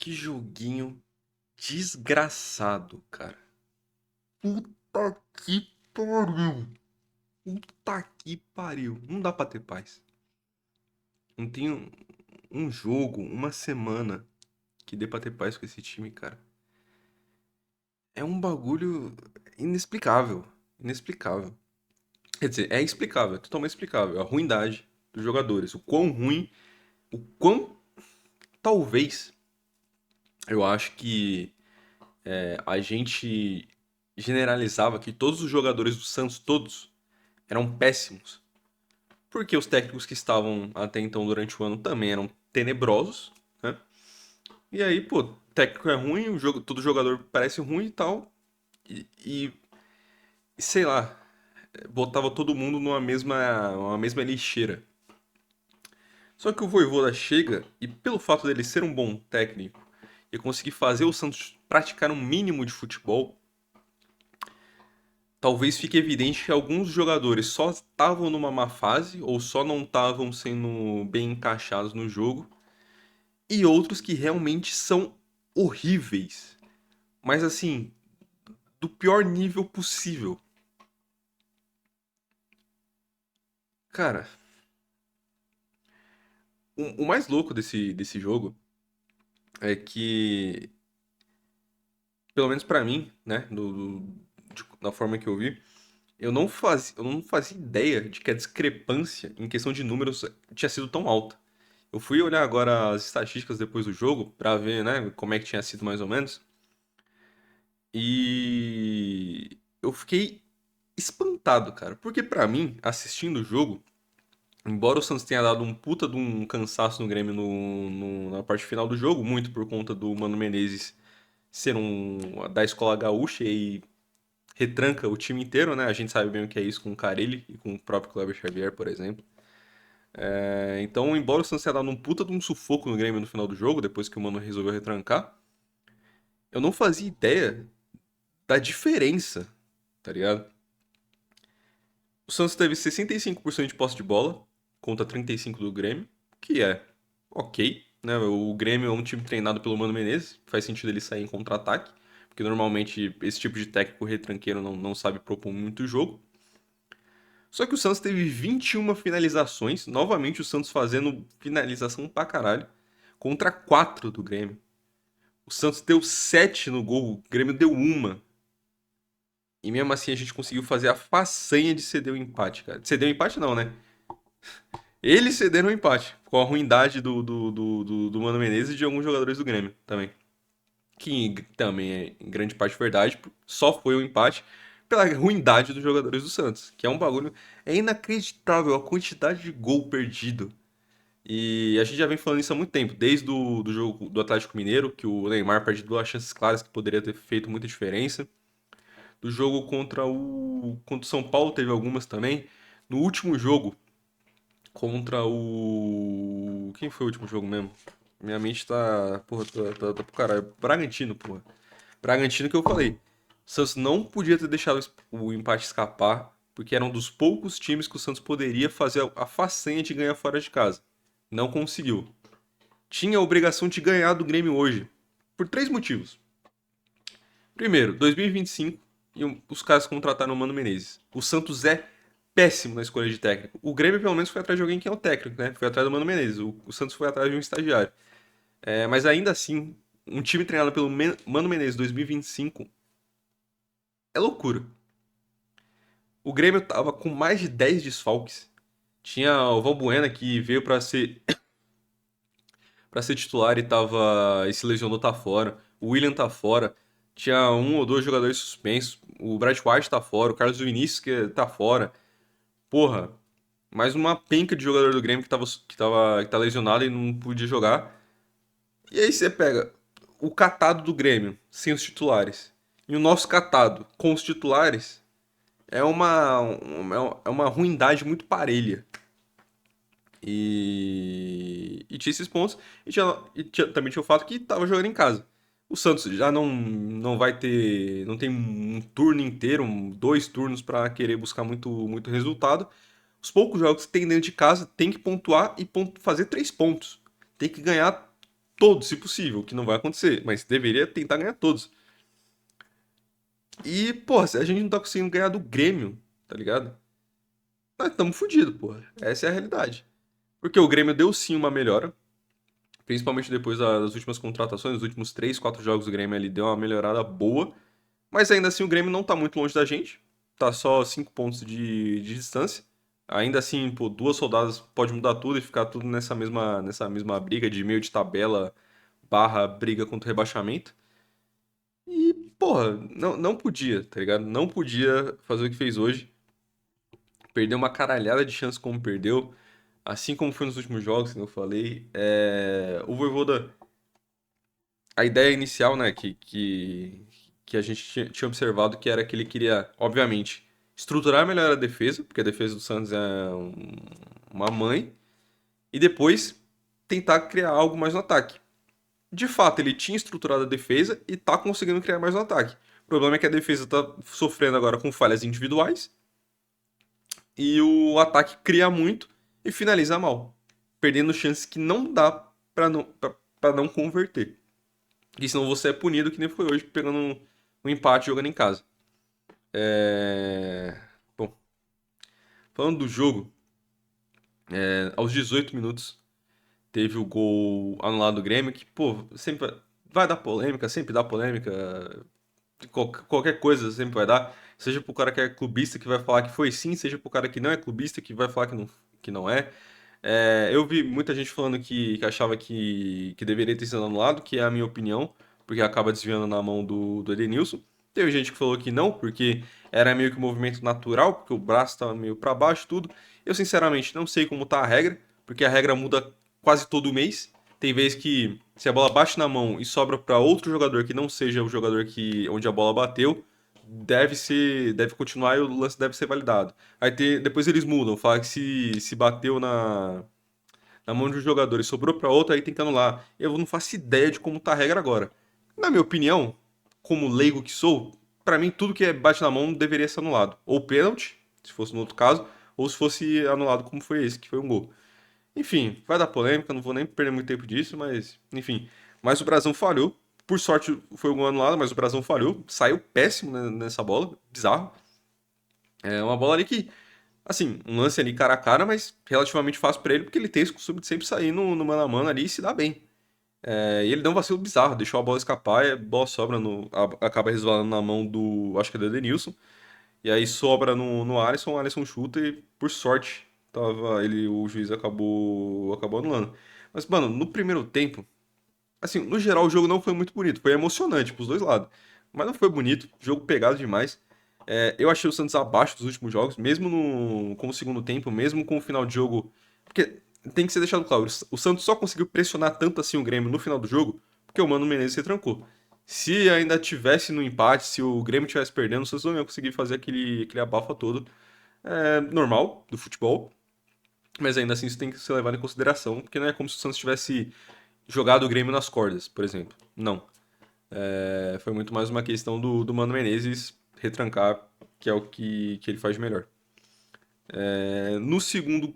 Que joguinho desgraçado, cara. Puta que pariu. Puta que pariu. Não dá pra ter paz. Não tem um jogo, uma semana que dê pra ter paz com esse time, cara. É um bagulho inexplicável. Inexplicável. Quer dizer, é explicável, é totalmente explicável. A ruindade dos jogadores. O quão ruim, o quão talvez eu acho que a gente generalizava que todos os jogadores do Santos, todos, eram péssimos. Porque os técnicos que estavam até então durante o ano também eram tenebrosos, né? E aí, pô, técnico é ruim, todo jogador parece ruim e tal. E sei lá, botava todo mundo uma mesma lixeira. Só que o Vojvoda chega e pelo fato dele ser um bom técnico e conseguir fazer o Santos praticar um mínimo de futebol, talvez fique evidente que alguns jogadores só estavam numa má fase ou só não estavam sendo bem encaixados no jogo e outros que realmente são horríveis, mas assim, do pior nível possível. Cara, o mais louco desse jogo é que, pelo menos pra mim, né, da forma que eu vi, eu não fazia ideia de que a discrepância em questão de números tinha sido tão alta. Eu fui olhar agora as estatísticas depois do jogo pra ver, né, como é que tinha sido mais ou menos. E eu fiquei espantado, cara, porque pra mim, assistindo o jogo, embora o Santos tenha dado um puta de um cansaço no Grêmio na parte final do jogo, muito por conta do Mano Menezes ser da escola gaúcha e retranca o time inteiro, né? A gente sabe bem o que é isso com o Carille e com o próprio Kleber Xavier, por exemplo. Então, embora o Santos tenha dado um puta de um sufoco no Grêmio no final do jogo, depois que o Mano resolveu retrancar, eu não fazia ideia da diferença, tá ligado? O Santos teve 65% de posse de bola contra 35% do Grêmio, que é ok, né? O Grêmio é um time treinado pelo Mano Menezes, faz sentido ele sair em contra-ataque, porque normalmente esse tipo de técnico retranqueiro não sabe propor muito jogo. Só que o Santos teve 21 finalizações, novamente o Santos fazendo finalização pra caralho, contra 4 do Grêmio. O Santos deu 7 no gol, o Grêmio deu uma. E mesmo assim a gente conseguiu fazer a façanha de ceder o empate, cara. Ceder o empate não, né? Eles cederam o empate, com a ruindade do Mano Menezes e de alguns jogadores do Grêmio também. Que também é em grande parte verdade, só foi o empate pela ruindade dos jogadores do Santos, que é um bagulho. É inacreditável a quantidade de gol perdido. E a gente já vem falando isso há muito tempo, desde do jogo do Atlético Mineiro, que o Neymar perde duas chances claras que poderia ter feito muita diferença. Do jogo contra o São Paulo teve algumas também. No último jogo, contra o. Quem foi o último jogo mesmo? Minha mente tá. Porra, tá pro caralho. Bragantino, porra. Bragantino que eu falei. O Santos não podia ter deixado o empate escapar, porque era um dos poucos times que o Santos poderia fazer a façanha de ganhar fora de casa. Não conseguiu. Tinha a obrigação de ganhar do Grêmio hoje. Por três motivos. Primeiro, 2025 e os caras contrataram o Mano Menezes. O Santos é péssimo na escolha de técnico. O Grêmio, pelo menos, foi atrás de alguém que é o técnico, né? Foi atrás do Mano Menezes. O Santos foi atrás de um estagiário. Mas ainda assim, um time treinado pelo Mano Menezes 2025 é loucura. O Grêmio tava com mais de 10 desfalques. Tinha o Valbuena que veio para ser titular e se lesionou, tá fora. O William tá fora. Tinha um ou dois jogadores suspensos. O Bright White tá fora. O Carlos Vinícius que tá fora. Porra, mais uma penca de jogador do Grêmio que tá lesionado e não podia jogar. E aí você pega o catado do Grêmio sem os titulares e o nosso catado com os titulares é uma ruindade muito parelha. E tinha esses pontos. Também tinha o fato que tava jogando em casa. O Santos já não vai ter. Não tem um turno inteiro, dois turnos para querer buscar muito resultado. Os poucos jogos que tem dentro de casa tem que pontuar e fazer 3 pontos. Tem que ganhar todos, se possível, o que não vai acontecer, mas deveria tentar ganhar todos. E, porra, se a gente não tá conseguindo ganhar do Grêmio, tá ligado? Nós estamos fodidos, porra. Essa é a realidade. Porque o Grêmio deu sim uma melhora, principalmente depois das últimas contratações, os últimos 3, 4 jogos do Grêmio ali deu uma melhorada boa, mas ainda assim o Grêmio não tá muito longe da gente, tá só 5 pontos de distância. Ainda assim, pô, 2 rodadas pode mudar tudo e ficar tudo nessa mesma briga de meio de tabela barra briga contra o rebaixamento. E, porra, não podia, tá ligado? Não podia fazer o que fez hoje. Perdeu uma caralhada de chance como perdeu. Assim como foi nos últimos jogos, que eu falei. O Vojvoda, a ideia inicial, né, que a gente tinha observado que era que ele queria, obviamente, estruturar melhor a defesa, porque a defesa do Santos é uma mãe, e depois tentar criar algo mais no ataque. De fato, ele tinha estruturado a defesa e tá conseguindo criar mais no ataque. O problema é que a defesa tá sofrendo agora com falhas individuais e o ataque cria muito e finaliza mal, perdendo chances que não dá pra não converter. E senão você é punido, que nem foi hoje, pegando um empate jogando em casa. Bom, falando do jogo, aos 18 minutos teve o gol anulado do Grêmio, que, pô, sempre vai dar polêmica, sempre dá polêmica, qualquer coisa sempre vai dar. Seja pro cara que é clubista que vai falar que foi sim, seja pro cara que não é clubista que vai falar que não é. Eu vi muita gente falando que achava que deveria ter sido anulado, que é a minha opinião, porque acaba desviando na mão do Edenilson. Teve gente que falou que não, porque era meio que um movimento natural, porque o braço estava meio para baixo, tudo. Eu, sinceramente, não sei como tá a regra, porque a regra muda quase todo mês. Tem vez que, se a bola bate na mão e sobra para outro jogador que não seja o jogador onde a bola bateu, deve continuar e o lance deve ser validado. Depois eles mudam, fala que se bateu na mão de um jogador e sobrou para outro, aí tem que anular. Eu não faço ideia de como tá a regra agora. Na minha opinião, como leigo que sou, para mim tudo que bate na mão deveria ser anulado. Ou pênalti, se fosse no outro caso, ou se fosse anulado como foi esse, que foi um gol. Enfim, vai dar polêmica, não vou nem perder muito tempo disso, mas enfim. Mas o Brasão falhou. Por sorte foi um gol anulado, mas o Brasão falhou. Saiu péssimo nessa bola, bizarro. É uma bola ali que, assim, um lance ali cara a cara, mas relativamente fácil pra ele, porque ele tem esse costume de sempre sair no mano a mano ali e se dá bem. E ele deu um vacilo bizarro, deixou a bola escapar, e a bola sobra acaba resvalando na mão acho que é do Edenilson, e aí sobra no Alisson, o Alisson chuta e, por sorte, o juiz acabou anulando. Mas, mano, no primeiro tempo, assim, no geral o jogo não foi muito bonito, foi emocionante pros dois lados, mas não foi bonito, jogo pegado demais. Eu achei o Santos abaixo dos últimos jogos, mesmo com o segundo tempo, mesmo com o final de jogo, porque tem que ser deixado claro, o Santos só conseguiu pressionar tanto assim o Grêmio no final do jogo, porque o Mano Menezes se trancou. Se ainda tivesse no empate, se o Grêmio tivesse perdendo, o Santos não ia conseguir fazer aquele abafa todo. Normal do futebol, mas ainda assim isso tem que ser levado em consideração, porque não é como se o Santos tivesse jogado o Grêmio nas cordas, por exemplo. Não. Foi muito mais uma questão do Mano Menezes retrancar, que é o que ele faz de melhor. No segundo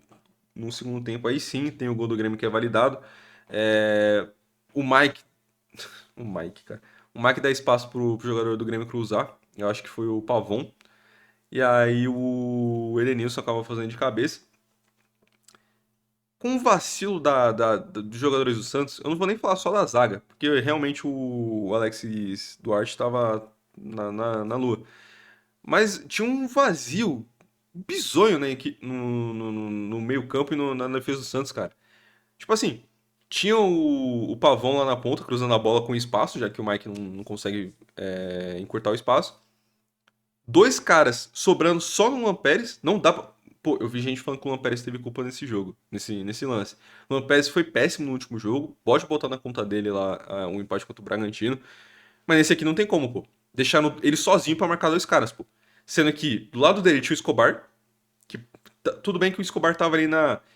tempo, aí sim, tem o gol do Grêmio que é validado. É, o Mike, o Mike, cara. O Mike dá espaço pro jogador do Grêmio cruzar. Eu acho que foi o Pavon. E aí o Edenilson acaba fazendo de cabeça. Com o vacilo dos jogadores do Santos, eu não vou nem falar só da zaga, porque realmente o Alexis Duarte estava na lua. Mas tinha um vazio bizonho, né, no meio-campo e na defesa do Santos, cara. Tipo assim, tinha o Pavão lá na ponta, cruzando a bola com espaço, já que o Mike não consegue encurtar o espaço. Dois caras sobrando só no Luan Pérez, não dá pra... Pô, eu vi gente falando que o Luan Pérez teve culpa nesse jogo, nesse lance. O Luan Pérez foi péssimo no último jogo, pode botar na conta dele lá um empate contra o Bragantino, mas nesse aqui não tem como, pô. Deixar ele sozinho pra marcar dois caras, pô. Sendo que do lado dele tinha o Escobar, que tudo bem que o Escobar tava ali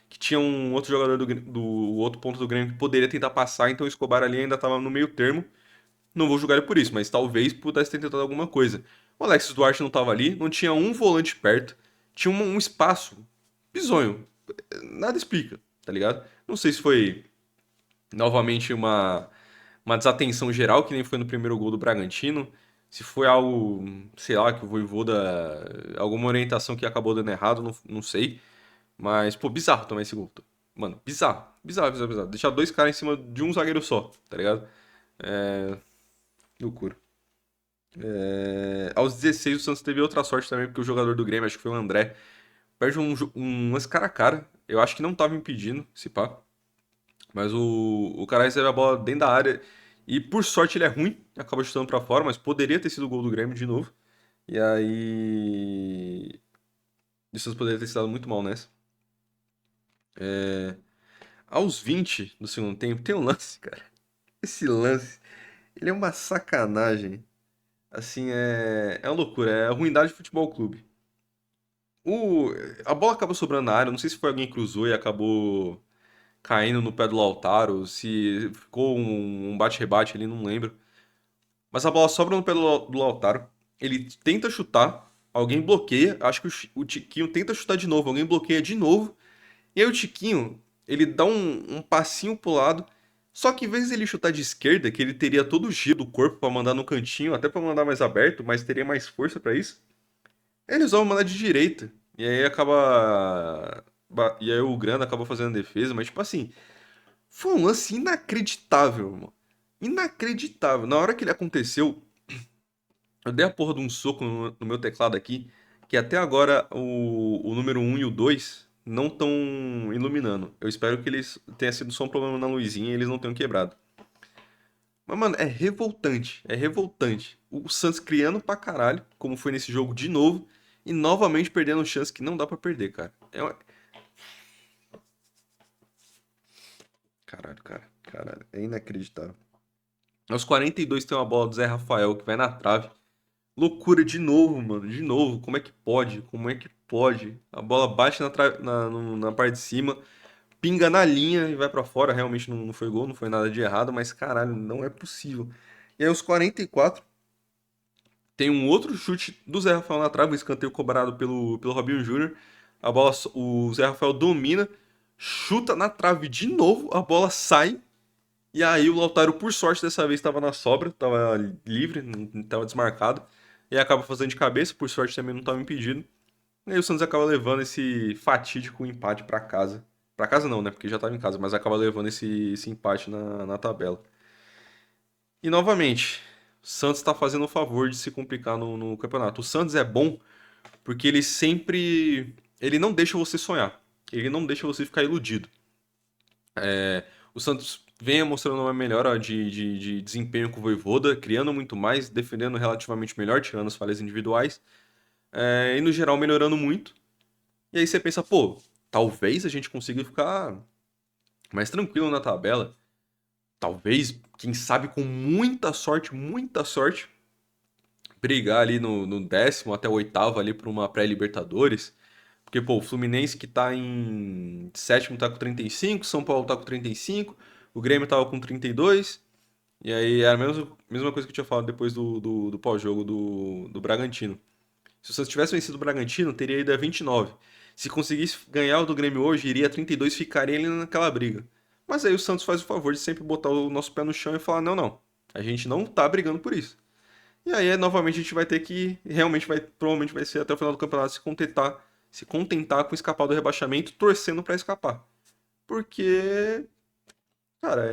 que tinha um outro jogador do outro ponto do Grêmio que poderia tentar passar, então o Escobar ali ainda tava no meio termo. Não vou julgar ele por isso, mas talvez pudesse ter tentado alguma coisa. O Alexis Duarte não tava ali, não tinha um volante perto, tinha um espaço bizonho. Nada explica, tá ligado? Não sei se foi Novamente uma desatenção geral, que nem foi no primeiro gol do Bragantino. Se foi algo, sei lá, que o Vojvoda, alguma orientação que acabou dando errado, não sei. Mas, pô, bizarro tomar esse gol. Mano, bizarro. Bizarro, bizarro, bizarro. Deixar dois caras em cima de um zagueiro só, tá ligado? É. Loucura. Aos 16 o Santos teve outra sorte também, porque o jogador do Grêmio, acho que foi o André, perde um lance cara a cara. Eu acho que não tava impedindo, se pá. Mas o cara recebe a bola dentro da área. E por sorte ele é ruim, acaba chutando pra fora, mas poderia ter sido o gol do Grêmio de novo. E aí. O Santos poderia ter se dado muito mal nessa. Aos 20 do segundo tempo, tem um lance, cara. Esse lance, ele é uma sacanagem. Assim, é uma loucura. É a ruindade de futebol clube. O, a bola acaba sobrando na área. Não sei se foi alguém que cruzou e acabou caindo no pé do Lautaro. Se ficou um bate-rebate ali, não lembro. Mas a bola sobra no pé do Lautaro. Ele tenta chutar. Alguém bloqueia. Acho que o Tiquinho tenta chutar de novo. Alguém bloqueia de novo. E aí o Tiquinho, ele dá um passinho pro lado. Só que em vez dele chutar de esquerda, que ele teria todo o giro do corpo pra mandar no cantinho, até pra mandar mais aberto, mas teria mais força pra isso. Ele resolve mandar de direita. E aí acaba. E aí o Granda acaba fazendo defesa, mas tipo assim, foi um lance inacreditável, mano. Inacreditável. Na hora que ele aconteceu, eu dei a porra de um soco no meu teclado aqui, que até agora o número um e o 2 não estão iluminando. Eu espero que eles tenha sido só um problema na luzinha e eles não tenham quebrado. Mas, mano, é revoltante. É revoltante. O Santos criando pra caralho, como foi nesse jogo de novo, e novamente perdendo chance que não dá pra perder, cara. Caralho, cara. Caralho, é inacreditável. Aos 42 tem uma bola do Zé Rafael que vai na trave. Loucura de novo, mano. De novo. Como é que pode? Como é que pode? A bola bate na parte de cima, pinga na linha e vai pra fora. Realmente não foi gol, não foi nada de errado, mas caralho, não é possível. E aí, aos 44, tem um outro chute do Zé Rafael na trave, um escanteio cobrado pelo Robinho Júnior. O Zé Rafael domina, chuta na trave de novo, a bola sai. E aí o Lautaro, por sorte, dessa vez estava na sobra, estava livre, não estava desmarcado. E acaba fazendo de cabeça, por sorte também não estava impedido. E aí o Santos acaba levando esse fatídico empate para casa. Para casa não, né? Porque já estava em casa, mas acaba levando esse empate na tabela. E novamente, o Santos está fazendo o favor de se complicar no campeonato. O Santos é bom porque ele sempre. Ele não deixa você sonhar. Ele não deixa você ficar iludido. O Santos vem mostrando uma melhora de desempenho com o Vojvoda, criando muito mais, defendendo relativamente melhor, tirando as falhas individuais, e no geral melhorando muito. E aí você pensa, pô, talvez a gente consiga ficar mais tranquilo na tabela. Talvez, quem sabe com muita sorte, brigar ali no décimo até o oitavo ali por uma pré-Libertadores. Porque, pô, o Fluminense que tá em sétimo tá com 35, São Paulo tá com 35, o Grêmio tava com 32. E aí era a mesma coisa que eu tinha falado depois do pós-jogo do Bragantino. Se o Santos tivesse vencido o Bragantino, teria ido a 29. Se conseguisse ganhar o do Grêmio hoje, iria a 32 e ficaria ali naquela briga. Mas aí o Santos faz o favor de sempre botar o nosso pé no chão e falar: não, não, a gente não tá brigando por isso. E aí, novamente, a gente vai ter que, realmente provavelmente vai ser até o final do campeonato se contentar com escapar do rebaixamento, torcendo pra escapar. Porque, cara,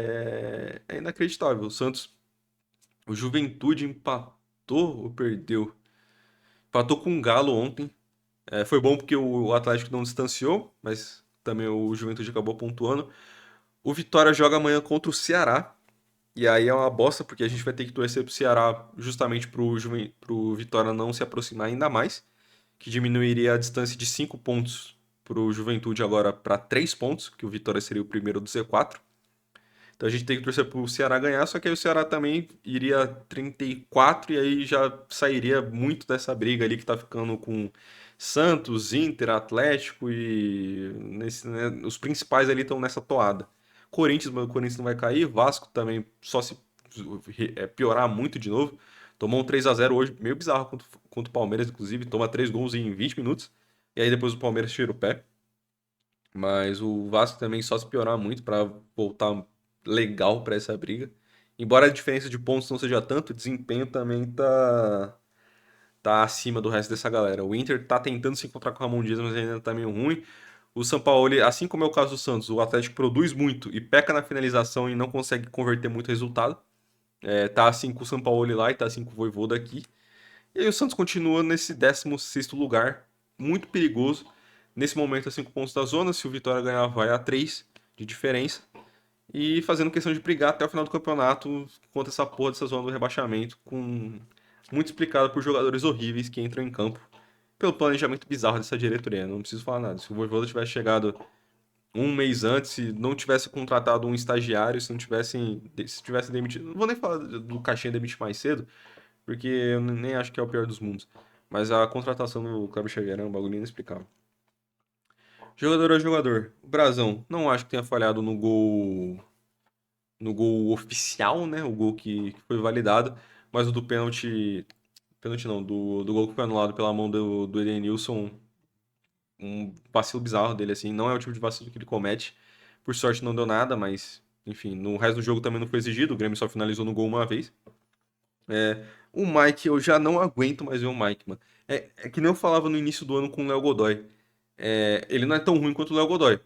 é inacreditável. O Juventude empatou ou perdeu? Empatou com o Galo ontem. Foi bom porque o Atlético não distanciou, mas também o Juventude acabou pontuando. O Vitória joga amanhã contra o Ceará. E aí é uma bosta, porque a gente vai ter que torcer pro Ceará justamente pro Vitória não se aproximar ainda mais, que diminuiria a distância de 5 pontos pro Juventude agora para 3 pontos, que o Vitória seria o primeiro do Z4. Então a gente tem que torcer pro Ceará ganhar, só que aí o Ceará também iria 34 e aí já sairia muito dessa briga ali que tá ficando com Santos, Inter, Atlético né, os principais ali estão nessa toada. Corinthians, mas o Corinthians não vai cair, Vasco também só se piorar muito de novo. Tomou um 3-0 hoje, meio bizarro contra o Palmeiras, inclusive, toma 3 gols em 20 minutos. E aí depois o Palmeiras tira o pé. Mas o Vasco também só se piorar muito para voltar legal pra essa briga. Embora a diferença de pontos não seja tanto, o desempenho também tá acima do resto dessa galera. O Inter tá tentando se encontrar com o Ramon Dias, mas ainda tá meio ruim. O Sampaoli, assim como é o caso do Santos, o Atlético produz muito e peca na finalização e não consegue converter muito resultado. Tá assim com o Sampaoli lá e tá assim com o Vojvoda aqui. E aí o Santos continua nesse 16º lugar, muito perigoso. Nesse momento, a 5 pontos da zona. Se o Vitória ganhar, vai a 3 de diferença. E fazendo questão de brigar até o final do campeonato contra essa porra dessa zona do rebaixamento, com muito explicado por jogadores horríveis que entram em campo pelo planejamento bizarro dessa diretoria. Não preciso falar nada. Se o Vojvoda tivesse chegado um mês antes, se não tivesse contratado um estagiário, se tivesse demitido, não vou nem falar do Caixinha demitir mais cedo, porque eu nem acho que é o pior dos mundos. Mas a contratação do Kleber Xavier é um bagulho inexplicável. Jogador a jogador. O Brasão, não acho que tenha falhado no gol oficial, né? O gol que foi validado, mas o do pênalti, pênalti não, do gol que foi anulado pela mão do Edenilson, um vacilo bizarro dele assim, não é o tipo de vacilo que ele comete. Por sorte não deu nada, mas enfim, no resto do jogo também não foi exigido, o Grêmio só finalizou no gol uma vez. O Mike, eu já não aguento mais ver o Mike, mano. É que nem eu falava no início do ano com o Léo Godoy. Ele não é tão ruim quanto o Léo Godoy.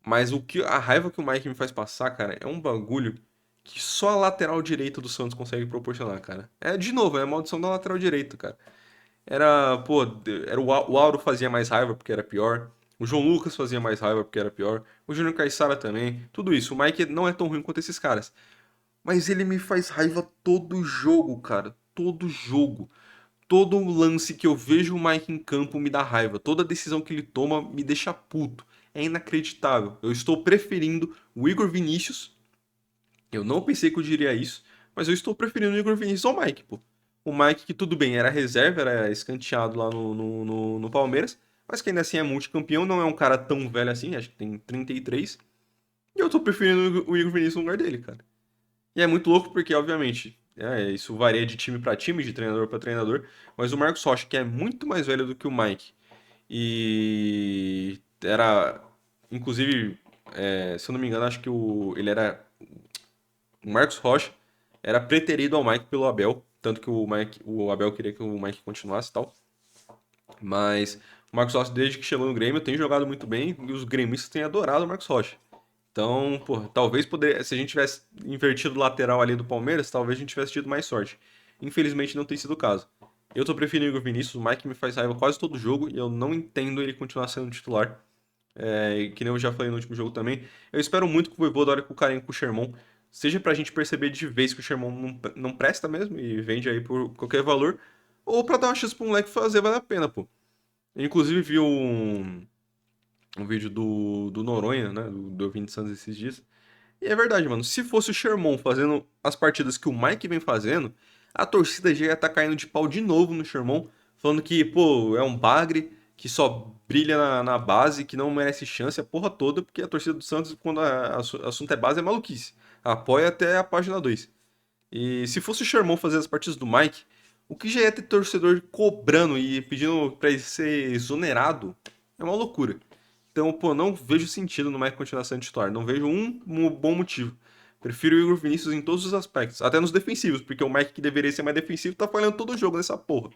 Mas a raiva que o Mike me faz passar, cara, é um bagulho que só a lateral direita do Santos consegue proporcionar, cara. De novo, é a maldição da lateral direita, cara. Pô, o Auro fazia mais raiva porque era pior. O João Lucas fazia mais raiva porque era pior. O Júnior Caixara também. Tudo isso. O Mike não é tão ruim quanto esses caras. Mas ele me faz raiva todo jogo, cara. Todo jogo. Todo lance que eu vejo o Mike em campo me dá raiva. Toda decisão que ele toma me deixa puto. É inacreditável. Eu estou preferindo o Igor Vinícius. Eu não pensei que eu diria isso, mas eu estou preferindo o Igor Vinícius ao Mike, pô. O Mike, que tudo bem, era reserva, era escanteado lá no Palmeiras, mas que ainda assim é multicampeão, não é um cara tão velho assim, acho que tem 33. E eu tô preferindo o Igor Vinícius no lugar dele, cara. E é muito louco porque, obviamente, isso varia de time para time, de treinador para treinador, mas o Marcos Rocha, que é muito mais velho do que o Mike, e era, inclusive, se eu não me engano, acho que ele era. O Marcos Rocha era preterido ao Mike pelo Abel, tanto que o Abel queria que o Mike continuasse e tal. Mas o Marcos Rocha, desde que chegou no Grêmio, tem jogado muito bem e os gremistas têm adorado o Marcos Rocha. Então, pô, talvez poderia, se a gente tivesse invertido o lateral ali do Palmeiras, talvez a gente tivesse tido mais sorte. Infelizmente não tem sido o caso. Eu tô preferindo o Igor Vinícius, o Mike me faz raiva quase todo jogo e eu não entendo ele continuar sendo titular. Que nem eu já falei no último jogo também. Eu espero muito que o Vojvoda olhe com carinho com o Sherman, seja pra gente perceber de vez que o Sherman não presta mesmo e vende aí por qualquer valor, ou pra dar uma chance pro moleque fazer, vale a pena, pô. Eu, inclusive, vi um vídeo do Noronha, né, do Vinte Santos esses dias. E é verdade, mano. Se fosse o Sherman fazendo as partidas que o Mike vem fazendo, a torcida já ia estar caindo de pau de novo no Sherman, falando que, pô, é um bagre, que só brilha na base, que não merece chance, a porra toda, porque a torcida do Santos, quando o assunto é base, é maluquice. Apoia até a página 2. E se fosse o Sherman fazer as partidas do Mike, o que já ia ter torcedor cobrando e pedindo pra ele ser exonerado é uma loucura. Então, pô, não vejo sentido no Mike continuar sendo titular. Não vejo um bom motivo. Prefiro o Igor Vinícius em todos os aspectos, até nos defensivos, porque o Mike que deveria ser mais defensivo tá falhando todo o jogo nessa porra.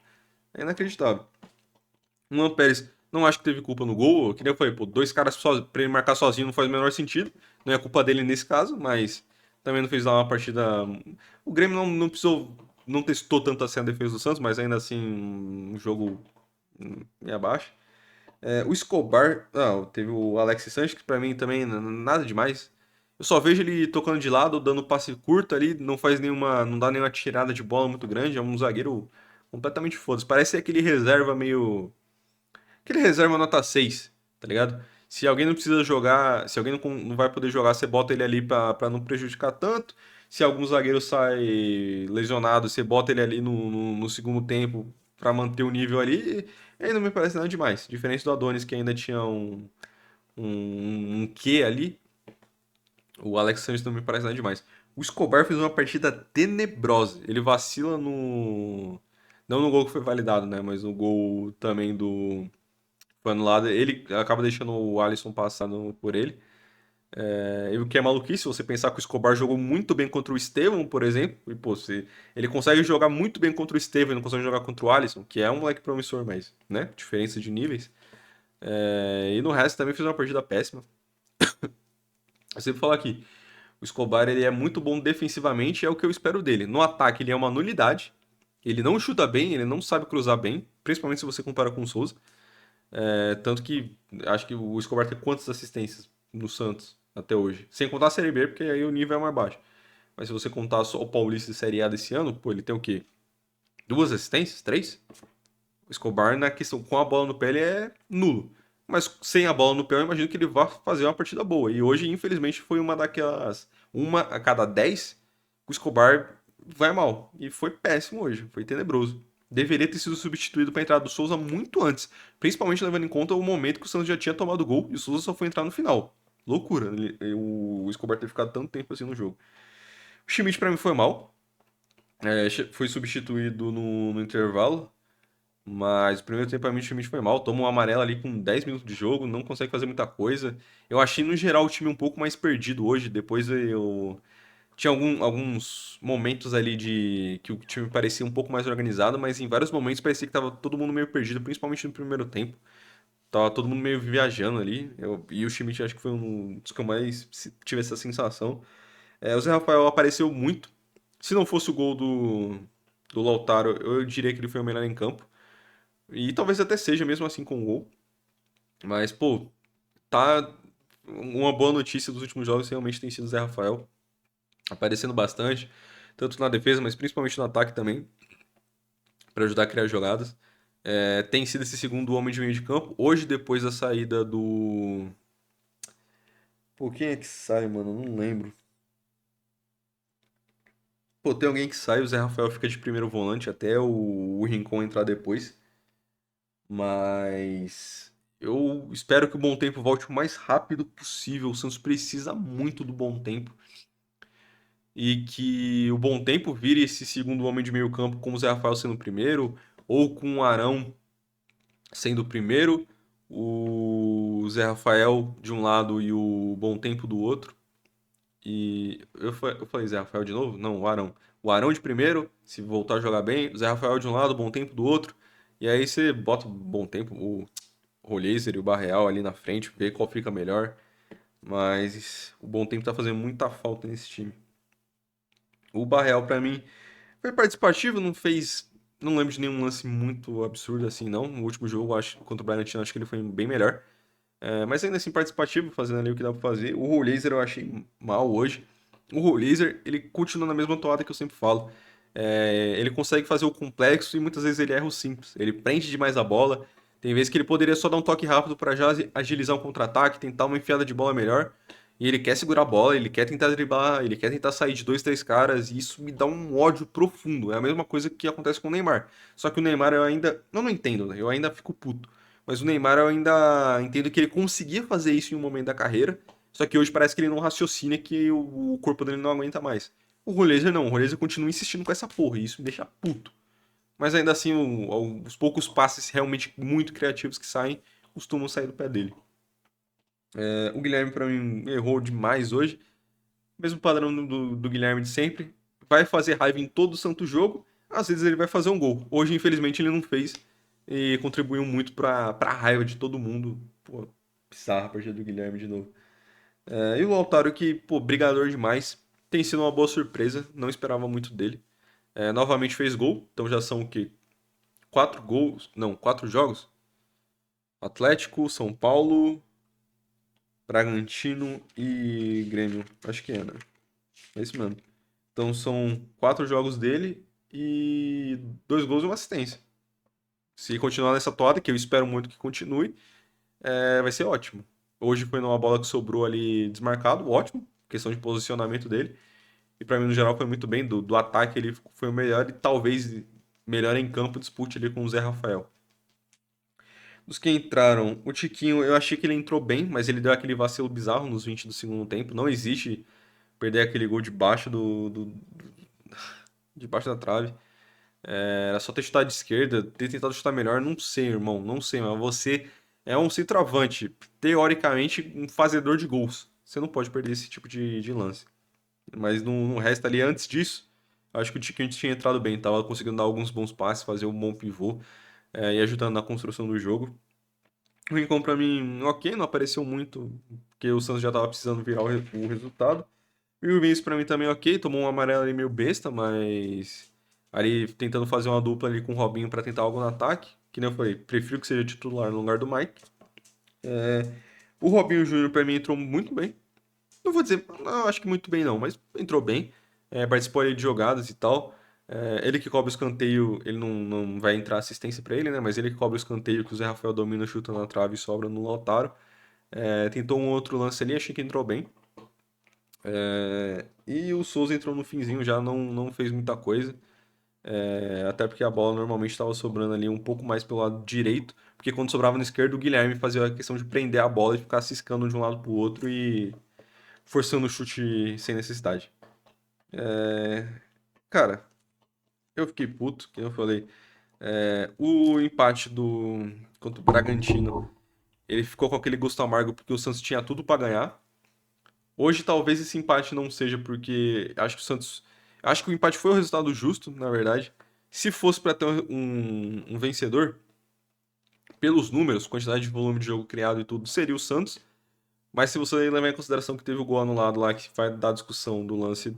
É inacreditável. O Luan Pérez não acho que teve culpa no gol. Que nem eu falei, pô, dois caras pra ele marcar sozinho não faz o menor sentido. Não é culpa dele nesse caso, mas também não fez lá uma partida. O Grêmio não precisou, não testou tanto assim a defesa do Santos, mas ainda assim, um jogo meio abaixo. O Escobar, teve o Alexis Sanches, que pra mim também nada demais. Eu só vejo ele tocando de lado, dando passe curto ali, não dá nenhuma tirada de bola muito grande, é um zagueiro completamente foda-se. Parece aquele reserva meio. Aquele reserva nota 6, tá ligado? Se alguém não precisa jogar, se alguém não vai poder jogar, você bota ele ali pra não prejudicar tanto. Se algum zagueiro sai lesionado, você bota ele ali no segundo tempo pra manter o nível ali. E aí não me parece nada demais. Diferente do Adonis, que ainda tinha um quê ali, o Alex Sanches não me parece nada demais. O Escobar fez uma partida tenebrosa. Ele vacila no. Não no gol que foi validado, né? Mas no gol também do. Foi anulado. Ele acaba deixando o Alisson passar por ele. E o que é maluquice, você pensar que o Escobar jogou muito bem contra o Estevão, por exemplo, e pô, se ele consegue jogar muito bem contra o Estevão e não consegue jogar contra o Alisson, que é um moleque promissor, mas, né, diferença de níveis. E no resto também fez uma partida péssima. Eu sempre falo aqui, o Escobar ele é muito bom defensivamente, é o que eu espero dele. No ataque ele é uma nulidade, ele não chuta bem, ele não sabe cruzar bem, principalmente se você compara com o Souza. Tanto que acho que o Escobar tem quantas assistências no Santos até hoje? Sem contar a Série B, porque aí o nível é mais baixo. Mas se você contar só o Paulista de Série A desse ano, pô, ele tem o quê? Duas assistências? Três? O Escobar, na questão com a bola no pé, ele é nulo. Mas sem a bola no pé, eu imagino que ele vai fazer uma partida boa. E hoje, infelizmente, foi uma daquelas. Uma a cada 10, o Escobar vai mal. E foi péssimo hoje, foi tenebroso. Deveria ter sido substituído para a entrada do Souza muito antes. Principalmente levando em conta o momento que o Santos já tinha tomado o gol e o Souza só foi entrar no final. Loucura, o Escobar ter ficado tanto tempo assim no jogo. O Schmidt para mim foi mal. Foi substituído no intervalo. Mas o primeiro tempo pra mim o Schmidt foi mal. Toma um amarelo ali com 10 minutos de jogo, não consegue fazer muita coisa. Eu achei no geral o time um pouco mais perdido hoje. Depois eu. Tinha alguns momentos ali de que o time parecia um pouco mais organizado, mas em vários momentos parecia que tava todo mundo meio perdido, principalmente no primeiro tempo. Tava todo mundo meio viajando ali. E o Schmidt acho que foi um dos que eu mais tive essa sensação. O Zé Rafael apareceu muito. Se não fosse o gol do Lautaro, eu diria que ele foi o melhor em campo. E talvez até seja mesmo assim com o gol. Mas, pô, tá. Uma boa notícia dos últimos jogos realmente tem sido o Zé Rafael. Aparecendo bastante. Tanto na defesa, mas principalmente no ataque também. Pra ajudar a criar jogadas. Tem sido esse segundo homem de meio de campo. Hoje, depois da saída do. Pô, quem é que sai, mano? Não lembro. Pô, tem alguém que sai, o Zé Rafael fica de primeiro volante até o Rincon entrar depois. Mas eu espero que o Bom Tempo volte o mais rápido possível. O Santos precisa muito do Bom Tempo. E que o Bom Tempo vire esse segundo homem de meio campo com o Zé Rafael sendo o primeiro, ou com o Arão sendo o primeiro, o Zé Rafael de um lado e o Bom Tempo do outro. E eu falei Zé Rafael de novo? Não, o Arão. O Arão de primeiro, se voltar a jogar bem, o Zé Rafael de um lado, o Bom Tempo do outro. E aí você bota o Bom Tempo, o Rolheiser e o Barreal ali na frente, ver qual fica melhor. Mas o Bom Tempo tá fazendo muita falta nesse time. O Barreal, pra mim, foi participativo, não fez. Não lembro de nenhum lance muito absurdo assim, não. No último jogo, acho, contra o Bragantino, acho que ele foi bem melhor. Mas ainda assim, participativo, fazendo ali o que dá pra fazer. O Rolheiser eu achei mal hoje. O Rolheiser, ele continua na mesma toada que eu sempre falo. Ele consegue fazer o complexo e muitas vezes ele erra o simples. Ele prende demais a bola. Tem vezes que ele poderia só dar um toque rápido para já agilizar um contra-ataque, tentar uma enfiada de bola melhor. E ele quer segurar a bola, ele quer tentar driblar, ele quer tentar sair de dois, três caras. E isso me dá um ódio profundo. É a mesma coisa que acontece com o Neymar. Só que o Neymar eu ainda. Eu não entendo, né? Eu ainda fico puto. Mas o Neymar eu ainda entendo que ele conseguia fazer isso em um momento da carreira. Só que hoje parece que ele não raciocina que o corpo dele não aguenta mais. O Roleza não, o Roleza continua insistindo com essa porra, e isso me deixa puto. Mas ainda assim, os poucos passes realmente muito criativos que saem, costumam sair do pé dele. O Guilherme, pra mim, errou demais hoje. Mesmo padrão do Guilherme de sempre. Vai fazer raiva em todo santo jogo, às vezes ele vai fazer um gol. Hoje, infelizmente, ele não fez e contribuiu muito pra raiva de todo mundo. Pô, bizarra a partida do Guilherme de novo. E o Lautaro, que, pô, brigador demais. Tem sido uma boa surpresa, não esperava muito dele. Novamente fez gol, então já são o quê? Quatro gols? Não, quatro jogos? Atlético, São Paulo, Bragantino e Grêmio. Acho que é, né? É isso mesmo. Então são quatro jogos dele e dois gols e uma assistência. Se continuar nessa toada, que eu espero muito que continue, vai ser ótimo. Hoje foi numa bola que sobrou ali desmarcado, ótimo. Questão de posicionamento dele. E pra mim, no geral, foi muito bem. Do ataque, ele foi o melhor e talvez melhor em campo dispute ali com o Zé Rafael. Dos que entraram, o Tiquinho, eu achei que ele entrou bem, mas ele deu aquele vacilo bizarro nos 20 do segundo tempo. Não existe perder aquele gol debaixo debaixo da trave. Era só ter chutado de esquerda, ter tentado chutar melhor. Não sei, irmão, não sei, mas você é um centroavante, teoricamente um fazedor de gols. você não pode perder esse tipo de lance. Mas no resto ali, antes disso, acho que o Tiquinho tinha entrado bem, tava conseguindo dar alguns bons passes, fazer um bom pivô, e ajudando na construção do jogo. O Rincon pra mim, ok, não apareceu muito, porque o Santos já tava precisando virar o resultado. E o Vinícius pra mim também ok, tomou um amarelo ali meio besta, mas ali tentando fazer uma dupla ali com o Robinho pra tentar algo no ataque. Que nem eu falei, prefiro que seja titular no lugar do Mike. O Robinho Júnior pra mim entrou muito bem. Não vou dizer, não, acho que muito bem não, mas entrou bem. Participou ali de jogadas e tal. Ele que cobra o escanteio, ele não vai entrar assistência pra ele, né? Mas ele que cobra o escanteio que o Zé Rafael domina, chuta na trave e sobra no Lautaro. Tentou um outro lance ali, achei que entrou bem. E o Souza entrou no finzinho, já não fez muita coisa. Até porque a bola normalmente estava sobrando ali um pouco mais pelo lado direito. Porque quando sobrava no esquerdo, o Guilherme fazia a questão de prender a bola e ficar ciscando de um lado pro outro e forçando o chute sem necessidade. Cara, eu fiquei puto, que eu falei. O empate do contra o Bragantino, ele ficou com aquele gosto amargo porque o Santos tinha tudo para ganhar. Hoje talvez esse empate não seja porque acho que o Santos, acho que o empate foi o resultado justo, na verdade. Se fosse para ter um vencedor, pelos números, quantidade de volume de jogo criado e tudo, seria o Santos. Mas se você levar em consideração que teve o gol anulado lá, que vai dar discussão do lance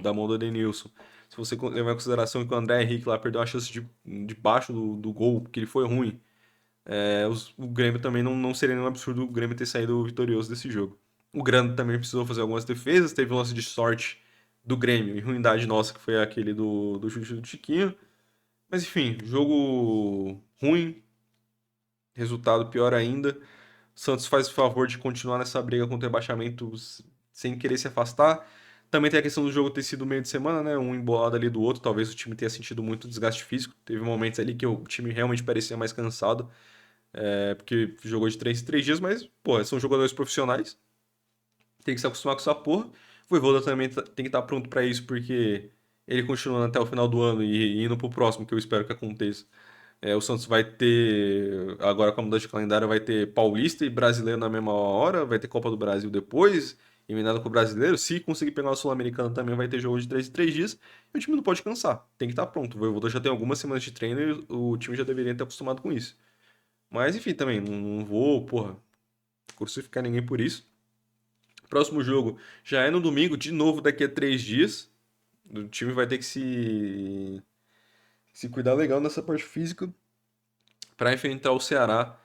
da mão do Edenilson, se você levar em consideração que o André Henrique lá perdeu a chance de baixo do gol, porque ele foi ruim, o Grêmio também não seria nenhum absurdo o Grêmio ter saído vitorioso desse jogo. O Grêmio também precisou fazer algumas defesas, teve um lance de sorte do Grêmio e ruindade nossa, que foi aquele do chute do Chiquinho. Mas enfim, jogo ruim, resultado pior ainda. O Santos faz o favor de continuar nessa briga contra o rebaixamento sem querer se afastar. Também tem a questão do jogo ter sido meio de semana, né? Um embolado ali do outro. Talvez o time tenha sentido muito desgaste físico. Teve momentos ali que o time realmente parecia mais cansado, porque jogou de 3 em 3 dias, mas, pô, são jogadores profissionais. Tem que se acostumar com essa porra. O Voivoda também tem que estar pronto pra isso, porque ele continuando até o final do ano e indo pro próximo, que eu espero que aconteça. O Santos vai ter, agora com a mudança de calendário, vai ter Paulista e Brasileiro na mesma hora, vai ter Copa do Brasil depois, eliminado com o Brasileiro. Se conseguir pegar o Sul-Americano também vai ter jogo de 3 em 3 dias. E o time não pode cansar, tem que estar pronto. O Voivoda já tem algumas semanas de treino e o time já deveria estar acostumado com isso. Mas enfim, também, não vou, porra, crucificar ninguém por isso. Próximo jogo já é no domingo, de novo daqui a 3 dias. O time vai ter que se cuidar legal nessa parte física para enfrentar o Ceará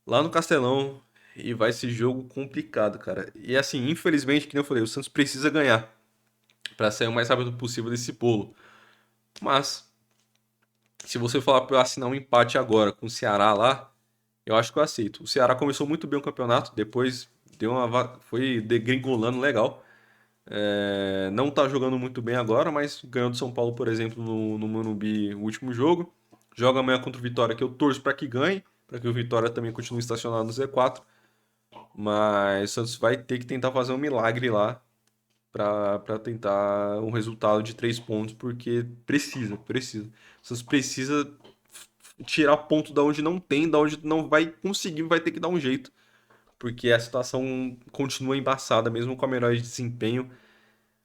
lá no Castelão. E vai ser jogo complicado, cara. E assim, infelizmente, que nem eu falei, o Santos precisa ganhar para sair o mais rápido possível desse bolo. Mas, se você falar para eu assinar um empate agora com o Ceará lá, eu acho que eu aceito. O Ceará começou muito bem o campeonato, depois foi degringolando legal. Não tá jogando muito bem agora, mas ganhou do São Paulo, por exemplo, no Morumbi o último jogo. Joga amanhã contra o Vitória, que eu torço para que ganhe, para que o Vitória também continue estacionado no Z4. Mas o Santos vai ter que tentar fazer um milagre lá para tentar um resultado de 3 pontos, porque precisa. O Santos precisa tirar ponto da onde não tem, da onde não vai conseguir, vai ter que dar um jeito. Porque a situação continua embaçada, mesmo com a melhor de desempenho.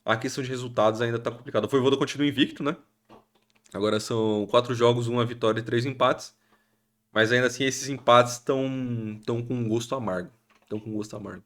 A questão de resultados ainda tá complicada. O Voivoda continua invicto, né? Agora são 4 jogos, uma vitória e 3 empates. Mas ainda assim, esses empates estão com um gosto amargo. Estão com gosto amargo.